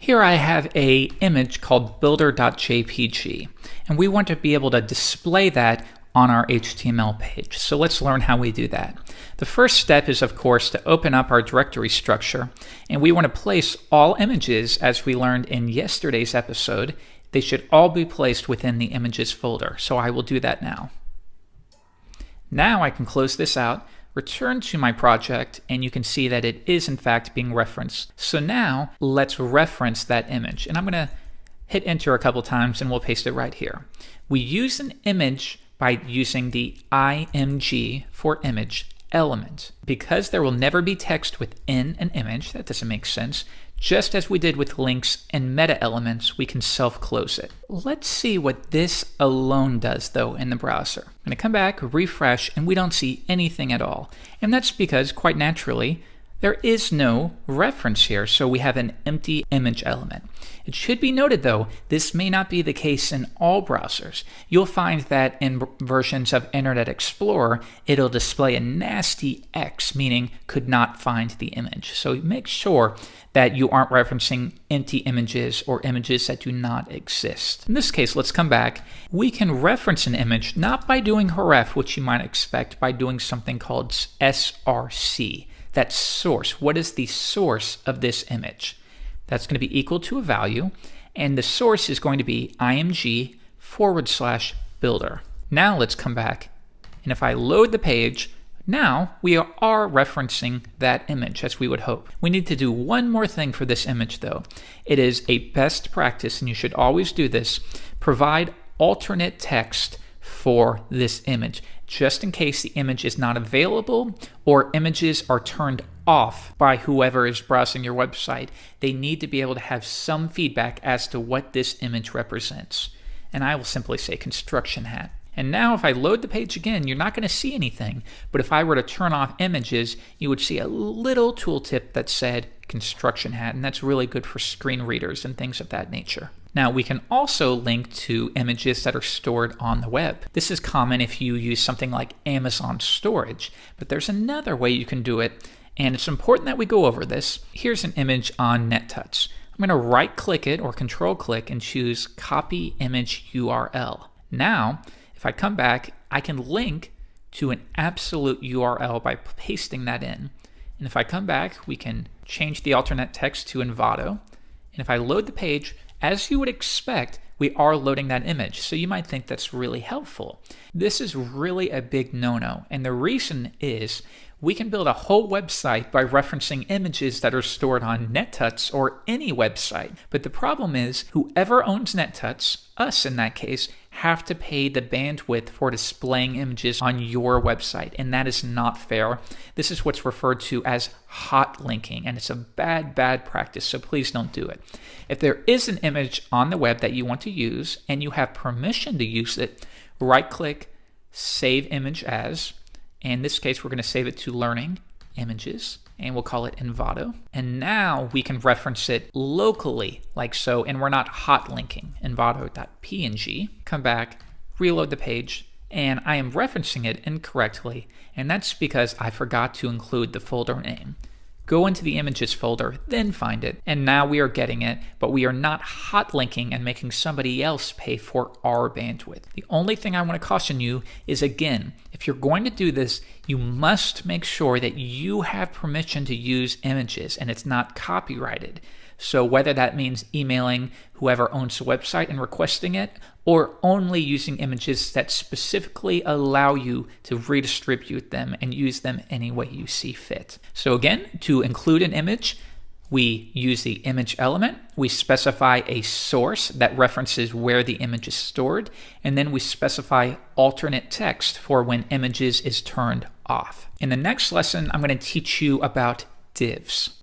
Here I have a image called builder.jpg, and we want to be able to display that on our HTML page. So let's learn how we do that. The first step is, of course, to open up our directory structure, and we want to place all images, as we learned in yesterday's episode. They should all be placed within the images folder. So I will do that now. Now I can close this out, return to my project, and you can see that it is in fact being referenced. So now let's reference that image. And I'm going to hit enter a couple times and we'll paste it right here. We use an image by using the img for image element. Because there will never be text within an image, that doesn't make sense. Just as we did with links and meta elements, we can self-close it. Let's see what this alone does though in the browser. I'm going to come back, refresh, and we don't see anything at all. And that's because, quite naturally, there is no reference here, so we have an empty image element. It should be noted though, this may not be the case in all browsers. You'll find that in versions of Internet Explorer, it'll display a nasty X, meaning could not find the image. So make sure that you aren't referencing empty images or images that do not exist. In this case, let's come back. We can reference an image not by doing href, which you might expect, by doing something called src. That's source. What is the source of this image? That's going to be equal to a value, and the source is going to be img/builder. Now let's come back, and if I load the page, now we are referencing that image as we would hope. We need to do one more thing for this image though. It is a best practice, and you should always do this. Provide alternate text for this image, just in case the image is not available or images are turned off by whoever is browsing your website. They need to be able to have some feedback as to what this image represents. And I will simply say construction hat. And now if I load the page again, you're not going to see anything. But if I were to turn off images, you would see a little tooltip that said construction hat. And that's really good for screen readers and things of that nature. Now we can also link to images that are stored on the web. This is common if you use something like Amazon storage, but there's another way you can do it, and it's important that we go over this. Here's an image on NetTuts. I'm going to right click it or control click and choose copy image URL. Now if I come back, I can link to an absolute URL by pasting that in. And if I come back, we can change the alternate text to Envato. And if I load the page, as you would expect, we are loading that image. So you might think that's really helpful. This is really a big no-no. And the reason is we can build a whole website by referencing images that are stored on NetTuts or any website. But the problem is whoever owns NetTuts, us in that case, have to pay the bandwidth for displaying images on your website, and that is not fair. This is what's referred to as hot linking, and it's a bad practice, so please don't do it. If there is an image on the web that you want to use and you have permission to use it, right-click, save image as. In this case, we're going to save it to Learning Images, and we'll call it Envato. And now we can reference it locally, like so, and we're not hot linking envato.png. Come back, reload the page, and I am referencing it incorrectly, and that's because I forgot to include the folder name. Go into the images folder, then find it, and now we are getting it, but we are not hot linking and making somebody else pay for our bandwidth. The only thing I want to caution you is, again, if you're going to do this, you must make sure that you have permission to use images and it's not copyrighted. So whether that means emailing whoever owns the website and requesting it, or only using images that specifically allow you to redistribute them and use them any way you see fit. So again, to include an image, we use the image element, we specify a source that references where the image is stored, and then we specify alternate text for when images is turned off. In the next lesson, I'm going to teach you about divs.